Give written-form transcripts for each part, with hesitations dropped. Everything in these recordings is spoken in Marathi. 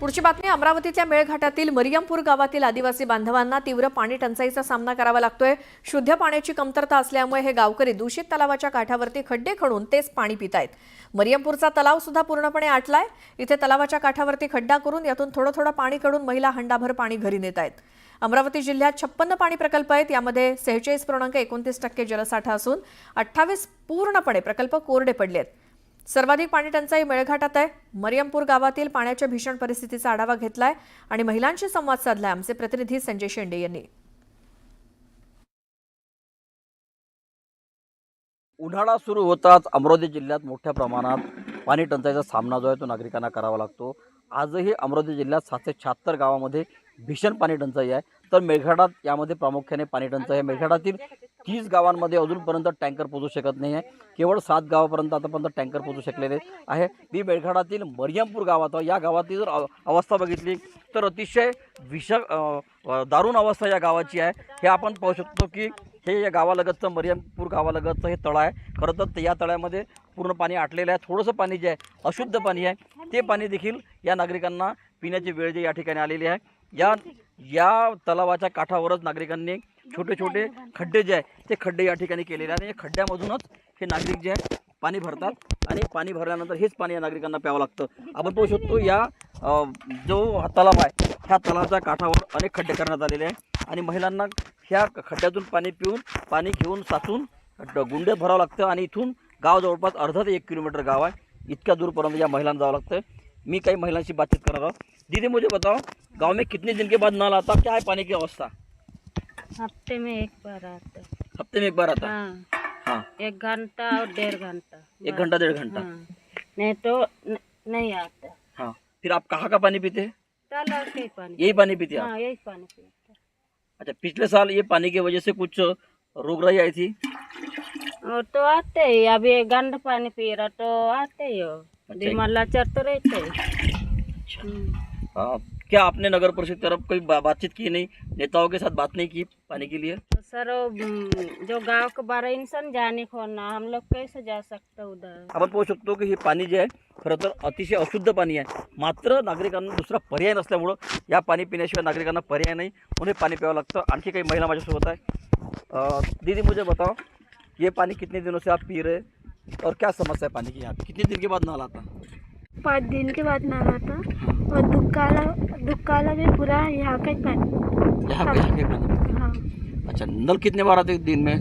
पुढची बातमी अमरावतीच्या मेळघाटातील मरियमपूर गावातील आदिवासी बांधवांना तीव्र पाणी टंचाईचा सामना करावा लागतोय। शुद्ध पाण्याची कमतरता असल्यामुळे हे गावकरी दूषित तलावाच्या काठावरती खड्डे खणून तेच पाणी पितायत। मरियमपूरचा तलाव सुद्धा पूर्णपणे आटलाय। इथे तलावाच्या काठावरती खड्डा करून यातून थोडं थोडं पाणी काढून महिला हंडाभर पाणी घरी नेतायत। अमरावती जिल्ह्यात 56 पाणी प्रकल्प आहेत। यामध्ये 46.29% जलसाठा असून 28 पूर्णपणे प्रकल्प कोरडे पडलेत। सर्वाधिक पाणी टंचाई मेळघाटात आहे। मरियमपूर गावातील पाण्याच्या भीषण परिस्थितीचा आढावा घेतलाय आणि महिलांशी संवाद साधलाय आमचे प्रतिनिधी संजय शेंडे यांनी। उन्हाळा सुरू होताच अमरावती जिल्ह्यात मोठ्या प्रमाणात पाणी टंचाईचा सामना जो आहे तो नागरिकांना करावा लागतो। आजही अमरावती जिल्ह्यात 776 गावांमध्ये भीषण पाणी टंचाई आहे। तर मेळघाटात यामध्ये प्रामुख्याने पाणी टंचाई आहे। मेळघाटातील 30 गावांमध्ये अजूनपर्यंत टँकर पोहोचू शकत नाही आहे। केवळ 7 गावापर्यंत आतापर्यंत टँकर पोहोचू शकलेले आहे। मी मेळघाटातील मरियमपूर गावात या गावाची जर अवस्था बघितली तर अतिशय दारुण अवस्था या गावाची आहे। हे आपण पाहू शकतो की हे या गावालगतचं मरियमपूर गावालगतचं हे तळ आहे। खरं तर या तळ्यामध्ये पूर्ण पाणी आटलेलं आहे। थोडंसं पाणी जे आहे अशुद्ध पाणी आहे ते पाणी देखील या नागरिकांना पिण्याची वेळ जे या ठिकाणी आलेली आहे। या तलावाच्या काठावरच नागरिकांनी छोटे छोटे खड्डे जे आहे ते खड्डे या ठिकाणी केलेले आहेत। या खड्ड्यामधूनच हे नागरिक जे आहे पाणी भरतात आणि पाणी भरल्यानंतर हेच पाणी या नागरिकांना प्यावं लागतं। आपण पाहू शकतो या जो हा तलाव आहे ह्या तलावाच्या काठावर अनेक खड्डे करण्यात आलेले आहे आणि महिलांना ह्या खड्ड्यातून पाणी पिऊन पाणी घेऊन साचून गुंडे भरावं लागतं आणि इथून गाव जवळपास अर्धा ते 1 किलोमीटर गाव आहे। इतक्या दूरपर्यंत या महिलांना जावं लागतं। मी काही महिलांशी बातचीत कर रहा हूँ। दीदी मुझे बताओ गांव में कितने दिन के बाद नल आता, क्या है पानी की अवस्था? हफ्ते में एक बार आता। हफ्ते में एक बार आता? हाँ, हाँ 1 घंटा और 1.5 घंटा। 1 घंटा 1.5 घंटा। हाँ, नहीं तो नहीं आता। हाँ फिर आप कहाँ का पानी पीते हैं? तालाब से ही पानी। यही पानी पीते हैं आप? हाँ, यही पानी पीते। अच्छा, पिछले साल ये पानी की वजह से कुछ रोगराई आई थी? और तो आते ही, अभी गंदा पानी पी रहा तो आते ही हो। बीमार लाचार तो रहते ही। हाँ, क्या आपने नगर परिषद की तरफ कोई बातचीत की नहीं, नेताओं के साथ बात नहीं की पानी के लिए? तो सर जो गांव के 12 इंसान जाने को ना, हम लोग कैसे जा सकते उधर? आपण पाहू शकतो की हे पाणी जे आहे खरं तर अतिशय अशुद्ध पाणी आहे। मात्र नागरिकांना दुसरा पर्याय नसल्यामुळं या पाणी पिण्याशिवाय नागरिकांना पर्याय नाही म्हणून हे पाणी प्यावं लागतं। आणखी काही महिला माझ्यासोबत आहे। दीदी मुझे बताओ ये पानी कितने दिनों से आप पी रहे और क्या समस्या है पानी की यहाँ पे? कितने दिन के बाद नल आता? 5 दिन के बाद नल आता और दुक्काला में पूरा यहाँ का ही पानी। यहाँ पे पानी? हाँ, अच्छा, नल कितने बार आते दिन में?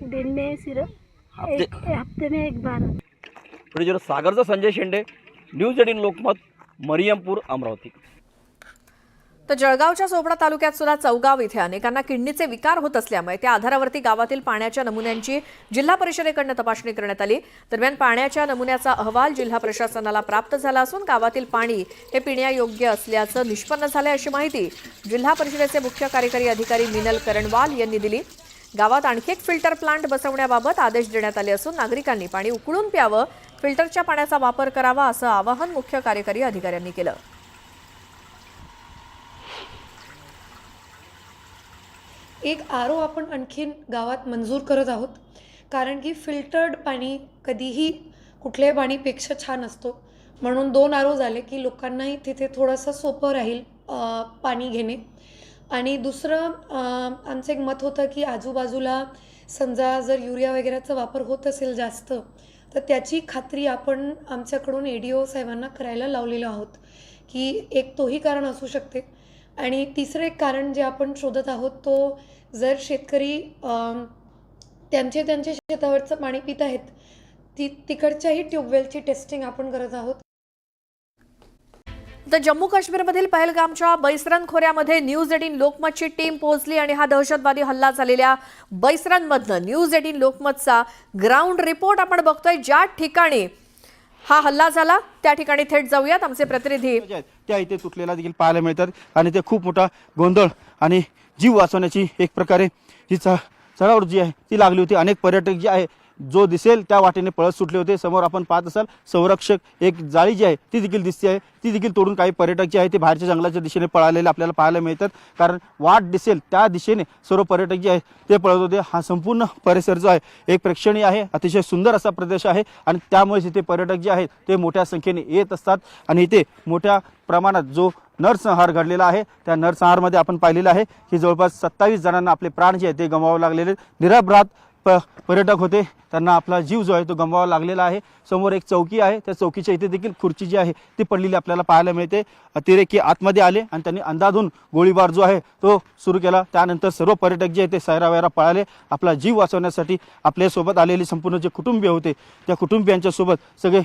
दिन में सिर्फ हफ्ते में एक बार। प्रोड्युसर सागरचा संजय शेंडे, न्यूज 18 लोकमत, मरियमपूर, अमरावती। तर जळगावच्या सोपडा तालुक्यात सुद्धा चौगाव इथे अनेकांना किडनीचे विकार होत असल्यामुळे त्या आधारावरती गावातील पाण्याच्या नमुन्यांची जिल्हा परिषदेकडून तपासणी करण्यात आली। दरम्यान पाण्याच्या नमुन्याचा अहवाल जिल्हा प्रशासनाला प्राप्त झाला असून गावातील पाणी हे पिण्यायोग्य असल्याचं निष्पन्न झाले अशी माहिती जिल्हा परिषदेचे मुख्य कार्यकारी अधिकारी मिनल करणवाल यांनी दिली। गावात आणखी एक फिल्टर प्लांट बसवण्याबाबत आदेश देण्यात आले असून नागरिकांनी पाणी उकळून प्यावं, फिल्टरच्या पाण्याचा वापर करावा असं आवाहन मुख्य कार्यकारी अधिकाऱ्यांनी केलं। एक आरो आपण आणखीन गावात मंजूर करत आहोत, कारण की फिल्टर्ड पाणी कधीही कुठल्याही पाणीपेक्षा छान असतो। म्हणून 2 आरो झाले की लोकांनाही तिथे थोडंसं सोपं राहील पाणी घेणे। आणि दुसरं आमचं एक मत होतं की आजूबाजूला समजा जर युरिया वगैरेचा वापर होत असेल जास्त तर त्याची खात्री आपण आमच्याकडून ADO साहेबांना करायला लावलेलो आहोत की एक तोही कारण असू शकते। आणि तिसरं एक कारण जे आपण शोधत आहोत तो जर शेतकरी त्यांच्या शेतावरचं पाणी पित आहेत तिकडच्याही ट्यूबवेलची टेस्टिंग आपण करत आहोत। तर जम्मू काश्मीरमधील पहलगामच्या बैसरन खोऱ्यामध्ये न्यूज 18 लोकमतची टीम पोहोचली आणि हा दहशतवादी हल्ला झालेल्या बैसरनमधनं न्यूज 18 लोकमतचा ग्राउंड रिपोर्ट आपण बघतोय। ज्या ठिकाणी हा हल्ला झाला त्या ठिकाणी थेट जाऊयात। आमचे प्रतिनिधी त्या इथे तुटलेला देखील पाहायला मिळतात आणि ते खूप मोठा गोंधळ आणि जीव वाचवण्याची एक प्रकारे ही चढाओढ जी आहे ती लागली होती। अनेक पर्यटक जे आहे जो दिसेल त्या वाटेने पळत सुटले होते. समोर आपण पाहत असाल संरक्षक एक जाळी जी आहे ती देखील दिसते आहे, ती देखील तोडून काही पर्यटक जे आहे ते बाहेरच्या जंगलाच्या दिशेने पळालेले आपल्याला पाहायला मिळतात. कारण वाट दिसेल त्या दिशेने सर्व पर्यटक जे आहेत ते पळत होते. हा संपूर्ण परिसर जो आहे एक प्रेक्षणीय आहे, अतिशय सुंदर असा प्रदेश आहे आणि त्यामुळे इथे पर्यटक जे आहेत ते मोठ्या संख्येने येत असतात. आणि इथे मोठ्या प्रमाणात जो नरसंहार घडलेला आहे त्या नरसंहारमध्ये आपण पाहिलेलं आहे की जवळपास 27 जणांना आपले प्राण जे आहेत ते गमवावे लागलेले. निरपराध पर्यटक होते, त्यांना आपला जीव जो आहे तो गमवावा लागलेला आहे. समोर एक चौकी आहे, त्या चौकीच्या इथे देखील खुर्ची जी आहे ती पडलेली आपल्याला पाहायला मिळते. अतिरेकी आतमध्ये आले आणि त्यांनी अंधाधून गोळीबार जो आहे तो सुरू केला. त्यानंतर सर्व पर्यटक जे आहेत ते सैरावैरा पळाले. आपला जीव वाचवण्यासाठी आपल्यासोबत आलेले संपूर्ण जे कुटुंबीय होते त्या कुटुंबियांच्या सोबत सगळे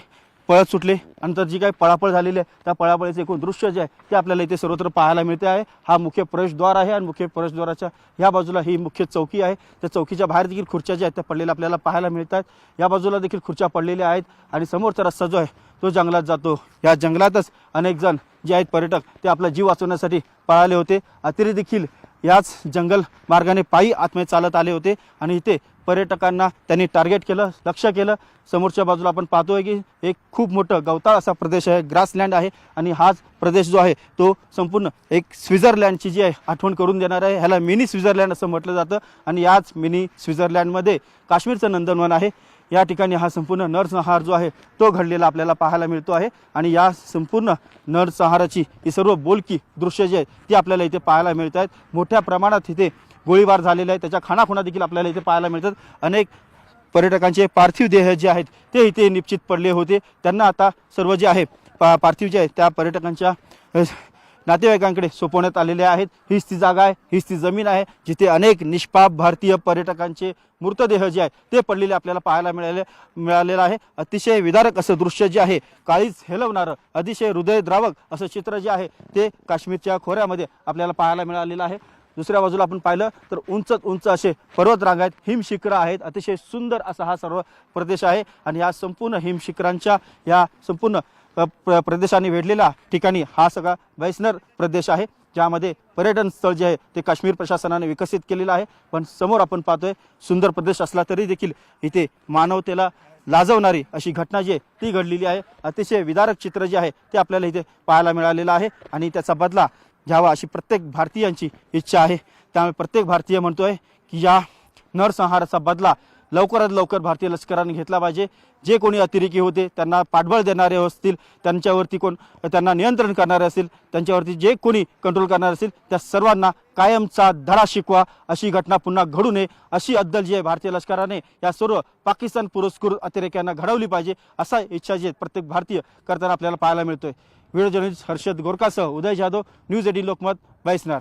पळत सुटले. नंतर जी काही पळापळ झालेली आहे त्या पळापळीचे एकूण दृश्य जे आहे ते आपल्याला इथे सर्वत्र पाहायला मिळते आहे. हा मुख्य प्रवेशद्वार आहे आणि मुख्य प्रवेशद्वाराच्या या बाजूला ही मुख्य चौकी आहे. त्या चौकीच्या बाहेर देखील खुर्च्या ज्या आहेत त्या पडलेल्या आपल्याला पाहायला मिळतात. या बाजूला देखील खुर्च्या पडलेल्या आहेत आणि समोरचा रस्ता जो आहे तो जंगलात जातो. या जंगलातच अनेक जण जे आहेत पर्यटक ते आपला जीव वाचवण्यासाठी पळाले होते. अतिरेकी देखील याच जंगल मार्गाने पायी आतमध्ये चालत आले होते आणि इथे पर्यटकांना त्यांनी टार्गेट केलं, लक्ष केलं. समोरच्या बाजूला आपण पाहतोय की एक खूप मोठं गवताळ असा प्रदेश आहे, ग्रासलँड आहे आणि हाच प्रदेश जो आहे तो संपूर्ण एक स्वित्झर्लंडची जी आहे आठवण करून देणार आहे. ह्याला मिनी स्वित्झर्लंड असं म्हटलं जातं आणि याच मिनी स्वित्झर्लंडमध्ये काश्मीरचं नंदनवन आहे. या ठिकाणी हा संपूर्ण नरसंहार जो आहे तो घडलेला आपल्याला पाहायला मिळतो आहे आणि या संपूर्ण नरसंहाराची ही सर्व बोलकी दृश्य जी आहेत ती आपल्याला इथे पाहायला मिळत आहेत. मोठ्या प्रमाणात इथे गोळीबार झालेला आहे, त्याच्या खाणाखुणा देखील आपल्याला इथे पाहायला मिळतात. अनेक पर्यटकांचे पार्थिव देह जे आहेत ते इथे निश्चित पडले होते. त्यांना आता सर्व जे आहे पार्थिव जे आहेत त्या पर्यटकांच्या नातेवाईकांकडे सोपवण्यात आलेले आहेत. हीच ती जागा आहे, हीच ती जमीन आहे जिथे अनेक निष्पाप भारतीय पर्यटकांचे मृतदेह जे आहे ते पडलेले आपल्याला पाहायला मिळालेलं आहे. अतिशय विदारक असं दृश्य जे आहे, काळीच हेलवणारं, अतिशय हृदयद्रावक असं चित्र जे आहे ते काश्मीरच्या खोऱ्यामध्ये आपल्याला पाहायला मिळालेलं आहे. दुसऱ्या बाजूला आपण पाहिलं तर उंच असे पर्वतरांग आहेत, हिमशिखरं आहेत. अतिशय सुंदर असा हा सर्व प्रदेश आहे आणि या संपूर्ण हिमशिखरांच्या या संपूर्ण प्रदेशाने वेढलेला ठिकाणी हा सगळा वैष्णव प्रदेश आहे, ज्यामध्ये पर्यटन स्थळ जे आहे ते काश्मीर प्रशासनाने विकसित केलेलं आहे. पण समोर आपण पाहतोय सुंदर प्रदेश असला तरी देखील इथे मानवतेला लाजवणारी अशी घटना जी आहे ती घडलेली आहे. अतिशय विदारक चित्र जे आहे ते आपल्याला इथे पाहायला मिळालेलं आहे आणि त्याचा बदला घ्यावा अशी प्रत्येक भारतीयांची इच्छा आहे. त्यामुळे प्रत्येक भारतीय म्हणतोय की या नरसंहाराचा बदला लवकरात लवकर भारतीय लष्कराने घेतला पाहिजे. जे कोणी अतिरेकी होते त्यांना पाठबळ देणारे असतील, त्यांच्यावरती त्यांना नियंत्रण करणारे असतील, त्यांच्यावरती जे कोणी कंट्रोल करणारे असतील त्या सर्वांना कायमचा धडा शिकवा. अशी घटना पुन्हा घडू नये अशी अद्दल जी आहे भारतीय लष्कराने या सर्व पाकिस्तान पुरस्कृत अतिरेक्यांना घडवली पाहिजे असा इच्छा जी आहे प्रत्येक भारतीय करताना आपल्याला पाहायला मिळतोय. व्हिडिओ जर्नलिस्ट हर्षद गोरकासह उदय जाधव, न्यूज 18 लोकमत, वैष्णव.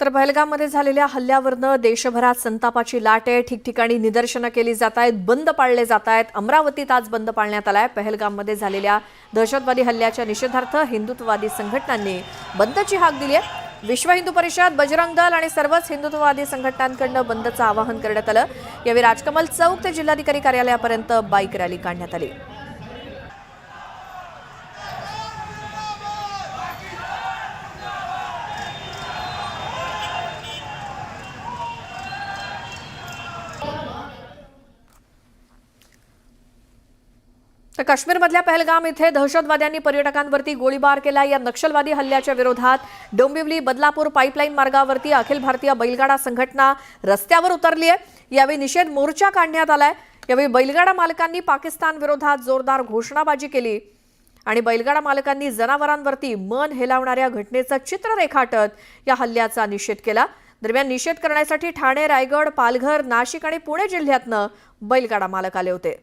तर पहलगाममध्ये झालेल्या हल्ल्यावरनं देशभरात संतापाची लाट आहे. ठिकठिकाणी निदर्शनं केली जात आहेत, बंद पाळले जात आहेत. अमरावतीत आज बंद पाळण्यात आलाय. पहलगाममध्ये झालेल्या दहशतवादी हल्ल्याच्या निषेधार्थ हिंदुत्ववादी संघटनांनी बंदची हाक दिली आहे. विश्व हिंदू परिषद, बजरंग दल आणि सर्वच हिंदुत्ववादी संघटनांकडून बंदचं आवाहन करण्यात आलं. यावेळी राजकमल चौक ते जिल्हाधिकारी कार्यालयापर्यंत बाईक रॅली काढण्यात आली. तर काश्मीरमधल्या पहलगाम इथे दहशतवाद्यांनी पर्यटकांवरती गोळीबार केला. या नक्षलवादी हल्ल्याच्या विरोधात डोंबिवली बदलापूर पाईपलाईन मार्गावरती अखिल भारतीय बैलगाडा संघटना रस्त्यावर उतरली आहे. यावेळी निषेध मोर्चा काढण्यात आलाय. यावेळी बैलगाडा मालकांनी पाकिस्तान विरोधात जोरदार घोषणाबाजी केली आणि बैलगाडा मालकांनी जनावरांवरती मन हेलावणाऱ्या घटनेचं चित्र रेखाटत या हल्ल्याचा निषेध केला. दरम्यान निषेध करण्यासाठी ठाणे, रायगड, पालघर, नाशिक आणि पुणे जिल्ह्यातनं बैलगाडा मालक आले होते.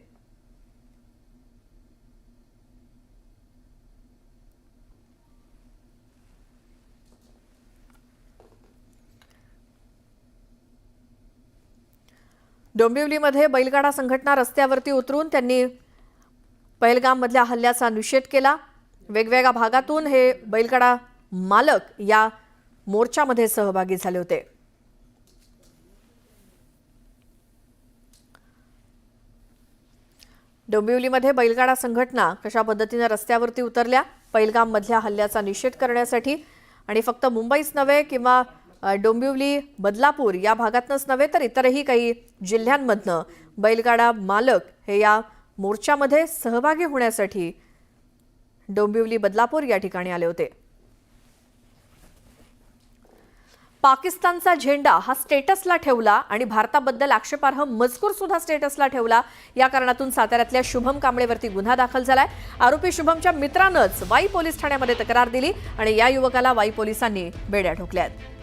डोंबिवलीमध्ये बैलगाडा संघटना रस्त्यावरती उतरून त्यांनी पहलगाममधल्या हल्ल्याचा निषेध केला. वेगवेगळ्या भागातून हे बैलगाडा मालक या मोर्चामध्ये सहभागी झाले होते. डोंबिवलीमध्ये बैलगाडा संघटना कशा पद्धतीने रस्त्यावरती उतरल्या पहलगाममधल्या हल्ल्याचा निषेध करण्यासाठी. आणि फक्त मुंबईच नव्हे किंवा डोंबिवली बदलापूर या भागातनंच नव्हे तर इतरही काही जिल्ह्यांमधनं बैलगाडा मालक हे या मोर्चामध्ये सहभागी होण्यासाठी डोंबिवली बदलापूर या ठिकाणी आले होते. पाकिस्तानचा झेंडा हा स्टेटसला ठेवला आणि भारताबद्दल आक्षेपार्ह मजकूर सुद्धा स्टेटसला ठेवला. या कारणातून साताऱ्यातल्या शुभम कांबळेवरती गुन्हा दाखल झालाय. आरोपी शुभमच्या मित्रानंच वाई पोलीस ठाण्यामध्ये तक्रार दिली आणि या युवकाला वाई पोलिसांनी बेड्या ठोकल्या आहेत.